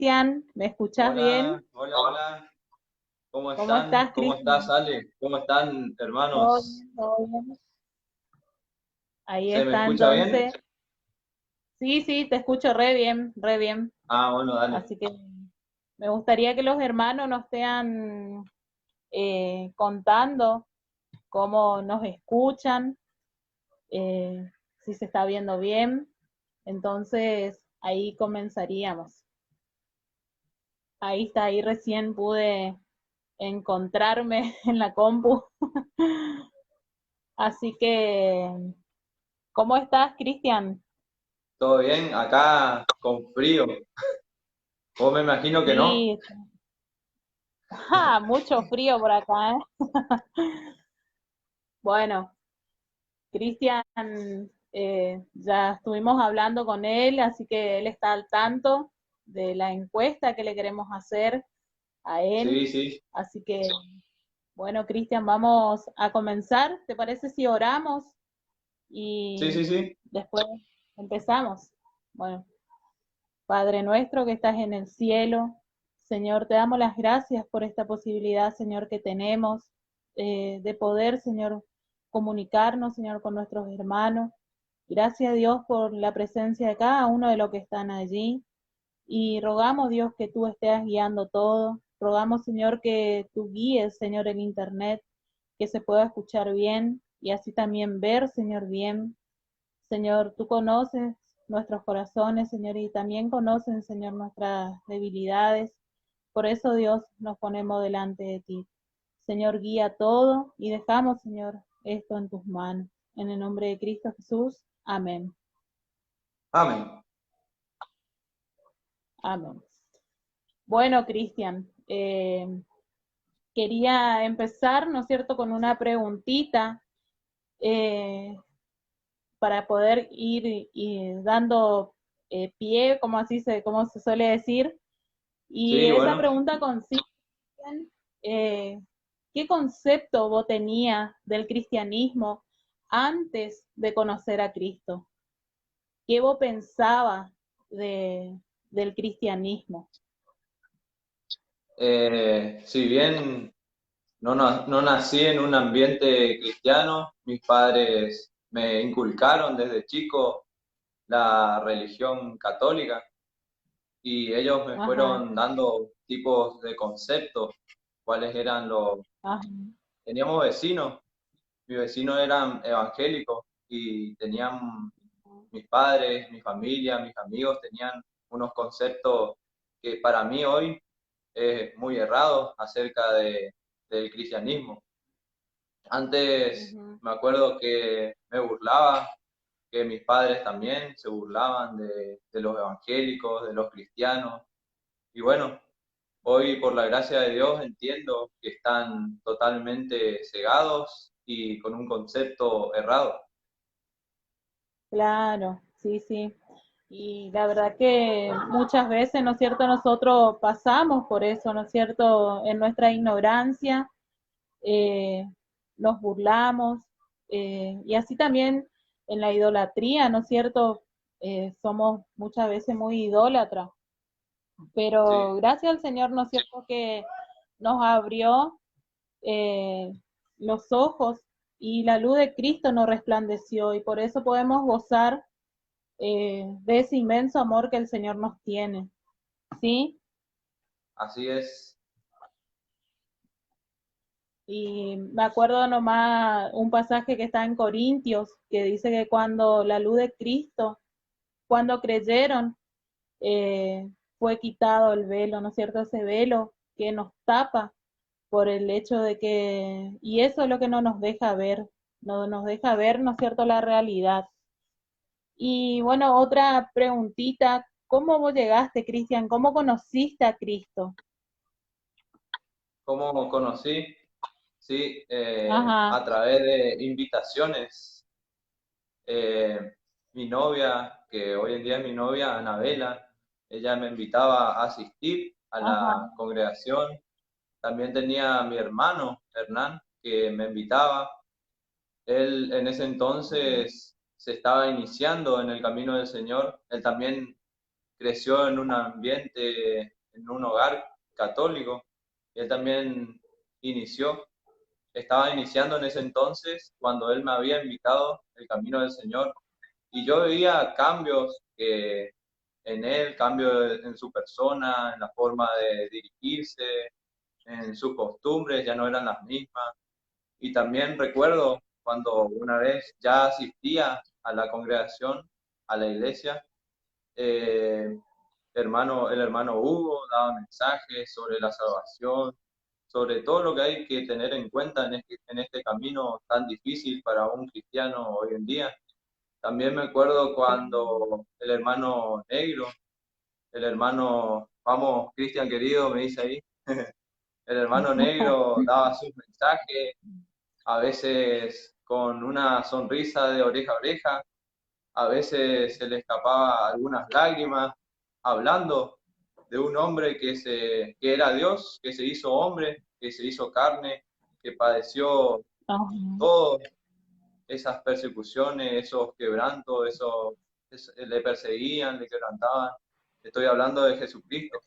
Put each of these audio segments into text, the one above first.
Cristian, ¿me escuchás Hola, bien? hola, hola. ¿Cómo ¿Cómo están? estás, ¿Cómo estás, Cristian? Ale? ¿Cómo están, Todo hermanos? bien, todo bien. Ahí ¿Se me está escucha bien? entonces. Sí, sí, te escucho re bien, re bien. Ah, bueno, dale. Así que me gustaría que los hermanos nos estén contando cómo nos escuchan, si se está viendo bien. Entonces ahí comenzaríamos. Ahí está, ahí recién pude encontrarme en la compu. Así que, ¿cómo estás, Cristian? ¿Todo bien? Acá con frío. Vos me imagino que no. Sí, mucho frío por acá, ¿eh? Bueno, Cristian, ya estuvimos hablando con él, así que él está al tanto de la encuesta que le queremos hacer a él. Sí, sí. Así que, bueno, Cristian, vamos a comenzar. ¿Te parece si oramos Sí, y sí, sí. después empezamos? Bueno. Padre nuestro que estás en el cielo, Señor, te damos las gracias por esta posibilidad, Señor, que tenemos de poder, Señor, comunicarnos, Señor, con nuestros hermanos. Gracias, Dios, por la presencia de cada uno de los que están allí. Y rogamos, Dios, que tú estés guiando todo. Rogamos, Señor, que tú guíes, Señor, el Internet, que se pueda escuchar bien y así también ver, Señor, bien. Señor, tú conoces nuestros corazones, Señor, y también conocen, Señor, nuestras debilidades. Por eso, Dios, nos ponemos delante de ti. Señor, guía todo y dejamos, Señor, esto en tus manos. En el nombre de Cristo Jesús. Amén. Amén. Amén. Bueno, Cristian, quería empezar, ¿no es cierto?, con una preguntita eh, para poder ir dando pie, como se suele decir. Y Sí, esa bueno. pregunta consiste en ¿qué concepto vos tenías del cristianismo antes de conocer a Cristo? ¿Qué vos pensabas del cristianismo? Si bien no nací en un ambiente cristiano, mis padres me inculcaron desde chico la religión católica y ellos me Ajá, fueron dando tipos de conceptos, cuáles eran los. ajá, Teníamos vecinos, mis vecinos eran evangélicos y tenían mis padres, mi familia, mis amigos tenían unos conceptos que para mí hoy es muy errados acerca del cristianismo. Antes ujú. me acuerdo que me burlaba, que mis padres también se burlaban de los evangélicos, de los cristianos. Y bueno, hoy por la gracia de Dios entiendo que están totalmente cegados y con un concepto errado. Claro, sí, sí. Y la verdad que muchas veces, ¿no es cierto?, nosotros pasamos por eso, ¿no es cierto?, en nuestra ignorancia, eh, nos burlamos, y así también en la idolatría, ¿no es cierto? Somos muchas veces muy idólatras, pero Sí, gracias al Señor, ¿no es cierto?, que nos abrió eh, los ojos y la luz de Cristo nos resplandeció y por eso podemos gozar de ese inmenso amor que el Señor nos tiene, ¿sí? así es. Y me acuerdo nomás un pasaje que está en Corintios, que dice que cuando la luz de Cristo, cuando creyeron, eh, fue quitado el velo, ¿no es cierto? Ese velo que nos tapa por el hecho de que, y eso es lo que no nos deja ver, no nos deja ver, ¿no es cierto?, la realidad. Y bueno, otra preguntita, ¿cómo vos llegaste, Cristian? ¿Cómo conociste a Cristo? ¿Cómo conocí? Sí, Ajá, a través de invitaciones. Eh, Mi novia, que hoy en día es mi novia, Anabela, ella me invitaba a asistir a ajá, la congregación. También tenía a mi hermano, Hernán, que me invitaba. Él en ese entonces se estaba iniciando en el camino del Señor. Él también creció en un ambiente, en un hogar católico, y él también inició, estaba iniciando en ese entonces cuando él me había invitado el camino del Señor, y yo veía cambios en él, cambios en su persona, en la forma de dirigirse, en sus costumbres, ya no eran las mismas. Y también recuerdo cuando una vez ya asistía a la congregación, a la iglesia, eh, el hermano Hugo daba mensajes sobre la salvación, sobre todo lo que hay que tener en cuenta en este camino tan difícil para un cristiano hoy en día. También me acuerdo cuando el hermano Negro, el hermano, vamos, Cristian querido, me dice ahí, el hermano Negro daba sus mensajes, a veces con una sonrisa de oreja a oreja, a veces se le escapaba algunas lágrimas, hablando de un hombre que era Dios, que se hizo hombre, que se hizo carne, que padeció Ajá. todas esas persecuciones, esos quebrantos, le perseguían, le quebrantaban. Estoy hablando de Jesucristo.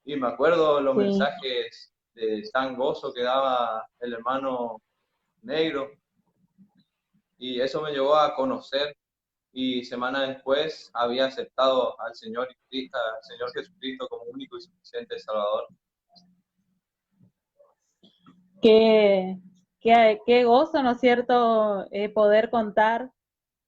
Y me acuerdo los Sí, mensajes de tan gozo que daba el hermano Negro, y eso me llevó a conocer, y semanas después había aceptado al al Señor Jesucristo como único y suficiente Salvador. qué, qué gozo, ¿no es cierto? Poder contar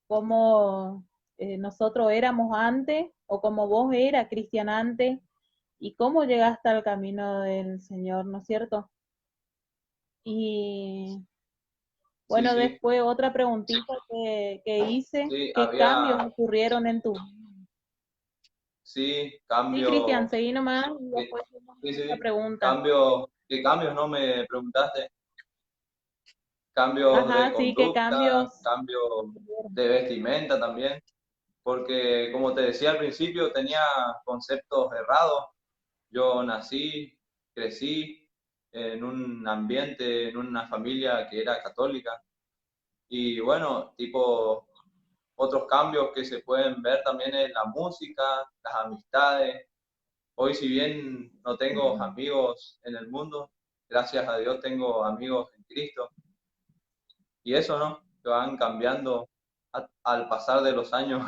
cómo nosotros éramos antes o cómo vos eras cristian antes y cómo llegaste al camino del Señor, ¿no es cierto? Y Sí, bueno, sí, después otra preguntita que hice, sí, ¿qué cambios ocurrieron en tu vida? sí, Sí, Cristian, cambio, seguí nomás y sí, después hacemos sí, otra sí, pregunta. cambio, ¿qué cambios no me preguntaste? Cambios de Ajá, sí, ¿qué conducta, cambios cambios ocurrieron? de vestimenta también, porque como te decía al principio, tenía conceptos errados. Yo nací, crecí en un ambiente, en una familia que era católica, y bueno, tipo, otros cambios que se pueden ver también es la música, las amistades. Hoy, si bien no tengo Mm. amigos en el mundo, gracias a Dios tengo amigos en Cristo. Y eso, ¿no? Que van cambiando al pasar de los años,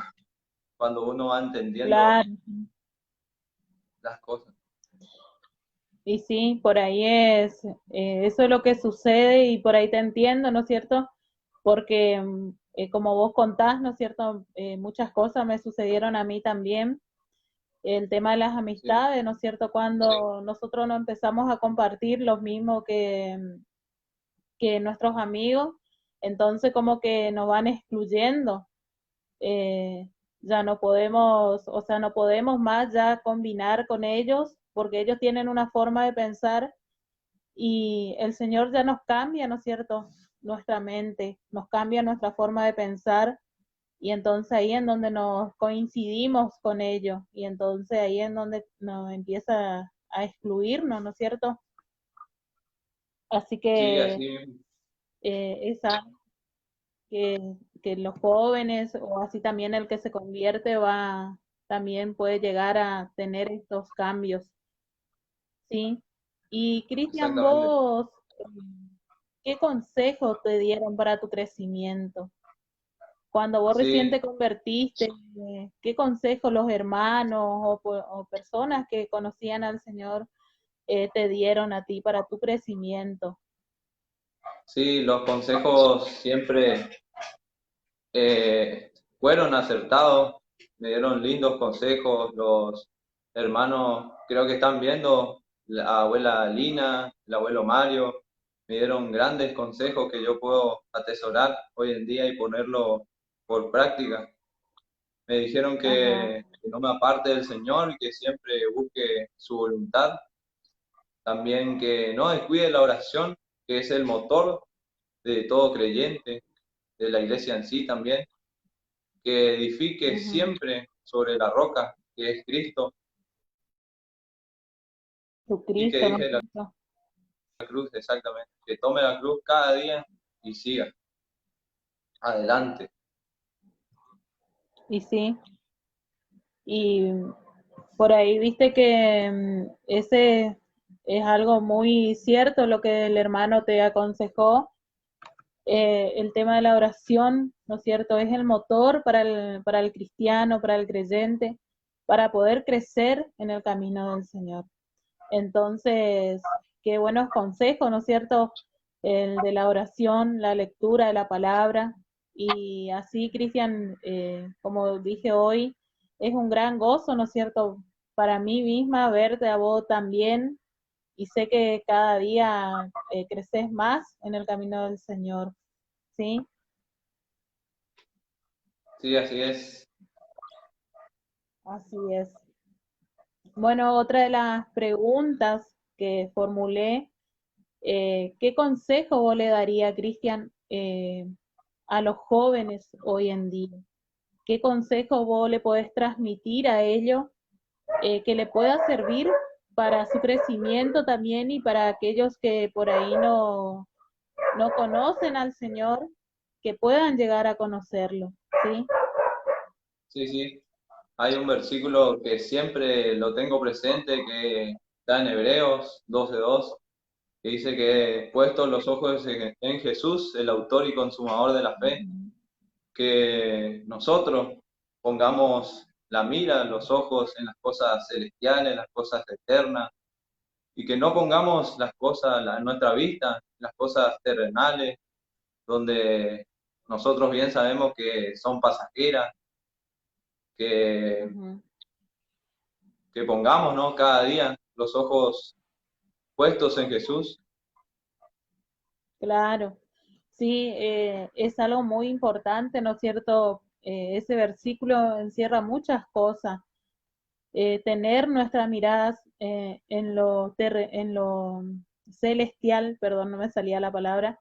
cuando uno va entendiendo Claro, las cosas. y sí, por ahí eso es lo que sucede y por ahí te entiendo, ¿no es cierto? Porque como vos contás, ¿no es cierto? Muchas cosas me sucedieron a mí también. El tema de las Sí, amistades, ¿no es cierto? Cuando nosotros no empezamos a compartir lo mismo que nuestros amigos, entonces como que nos van excluyendo. Eh, ya no podemos, o sea, no podemos más ya combinar con ellos porque ellos tienen una forma de pensar y el Señor ya nos cambia, ¿no es cierto? Nuestra mente, nos cambia nuestra forma de pensar y entonces ahí en donde nos coincidimos con ellos y entonces ahí en donde nos empieza a excluirnos, ¿no es cierto? Así sí, que así, esa que los jóvenes o así también el que se convierte va también puede llegar a tener estos cambios, ¿sí? Y Cristian, exactamente. vos, ¿qué consejos te dieron para tu crecimiento? Cuando vos recién Sí, te convertiste, ¿qué consejos los hermanos o personas que conocían al Señor te dieron a ti para tu crecimiento? sí, los consejos siempre fueron acertados, me dieron lindos consejos. Los hermanos, creo que están viendo, la abuela Lina, el abuelo Mario, me dieron grandes consejos que yo puedo atesorar hoy en día y ponerlo por práctica. Me dijeron Ajá, que no me aparte del Señor y que siempre busque su voluntad. También que no descuide la oración, que es el motor de todo creyente, de la iglesia en sí también, que edifique ujú. siempre sobre la roca, que es Cristo, Tu y que Cristo, ¿no es deje la cierto? cruz, exactamente, que tome la cruz cada día y siga adelante. Y sí, y Por ahí viste que ese es algo muy cierto lo que el hermano te aconsejó. El tema de la oración, ¿no es cierto? Es el motor para el cristiano, para el creyente, para poder crecer en el camino del Señor. Entonces, qué buenos consejos, ¿no es cierto? El de la oración, la lectura de la palabra. Y así, Cristian, como dije hoy, es un gran gozo, ¿no es cierto? Para mí misma, verte a vos también. Y sé que cada día creces más en el camino del Señor, ¿sí? Sí, así es. Así es. Bueno, otra de las preguntas que formulé, ¿qué consejo vos le daría, Cristian, a los jóvenes hoy en día? ¿Qué consejo vos le podés transmitir a ellos que le pueda servir para su crecimiento también y para aquellos que por ahí no conocen al Señor, que puedan llegar a conocerlo? ¿Sí? Sí, sí. Hay un versículo que siempre lo tengo presente, que está en Hebreos 12:2, que dice que puestos los ojos en Jesús, el autor y consumador de la fe, Ujú. que nosotros pongamos la mira, los ojos en las cosas celestiales, las cosas eternas, y que no pongamos las cosas, nuestra vista, las cosas terrenales, donde nosotros bien sabemos que son pasajeras, que, Ujú. que pongamos, ¿no?, cada día los ojos puestos en Jesús. Claro, sí, es algo muy importante, ¿no es cierto? Ese versículo encierra muchas cosas. Tener nuestras miradas en lo celestial, perdón, no me salía la palabra,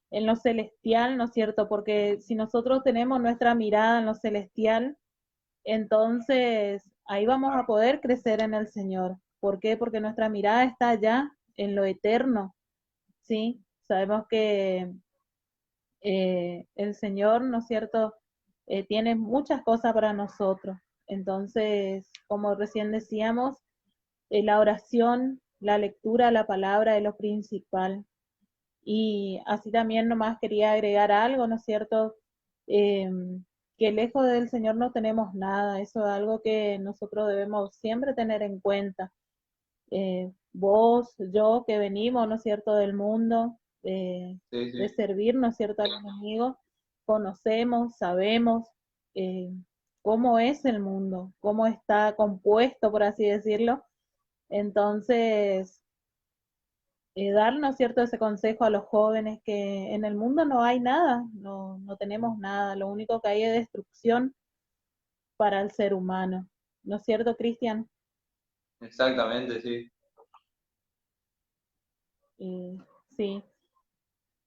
en lo celestial, ¿no es cierto? Porque si nosotros tenemos nuestra mirada en lo celestial, entonces ahí vamos a poder crecer en el Señor. ¿Por qué? Porque nuestra mirada está allá en lo eterno, ¿sí? Sabemos que el Señor, ¿no es cierto?, tiene muchas cosas para nosotros. Entonces, como recién decíamos, la oración, la lectura, la palabra es lo principal. Y así también nomás quería agregar algo, ¿no es cierto? Eh, que lejos del Señor no tenemos nada. Eso es algo que nosotros debemos siempre tener en cuenta. Vos, yo, que venimos, ¿no es cierto?, del mundo, Sí, de sí, servir, ¿no es cierto?, a los enemigos, conocemos, sabemos eh, cómo es el mundo, cómo está compuesto, por así decirlo. Entonces, darnos, ¿cierto?, ese consejo a los jóvenes que en el mundo no hay nada, no tenemos nada, lo único que hay es destrucción para el ser humano. ¿No es cierto, Cristian? exactamente, sí. Sí.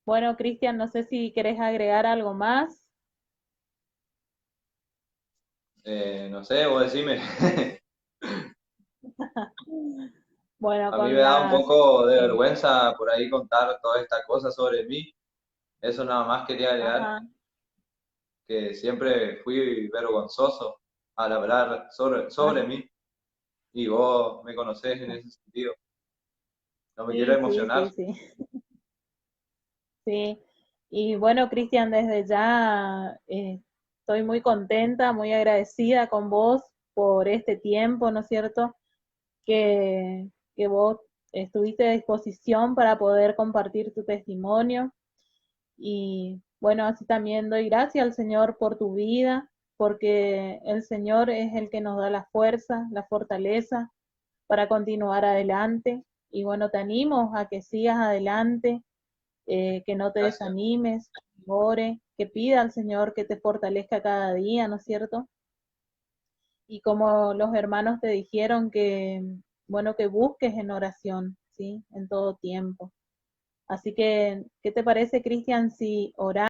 Bueno, Cristian, no sé si querés agregar algo más. No sé, vos decime. Bueno, A mí me con da un las... poco de eh, vergüenza por ahí contar toda esta cosa sobre mí. Eso nada más quería agregar, ajá, que siempre fui vergonzoso al hablar sobre ajá. mí, y vos me conocés en ese sentido. No me quiero Sí, sí, sí, emocionar. sí, sí. Y bueno, Cristian, desde ya estoy muy contenta, muy agradecida con vos por este tiempo, ¿no es cierto? Que vos estuviste a disposición para poder compartir tu testimonio. Y bueno, así también doy gracias al Señor por tu vida, porque el Señor es el que nos da la fuerza, la fortaleza para continuar adelante. Y bueno, te animo a que sigas adelante, que no te Gracias. desanimes, que ore, que pida al Señor que te fortalezca cada día, ¿no es cierto? Y como los hermanos te dijeron que, bueno, que busques en oración, ¿sí? En todo tiempo. Así que, ¿qué te parece, Cristian, si oramos?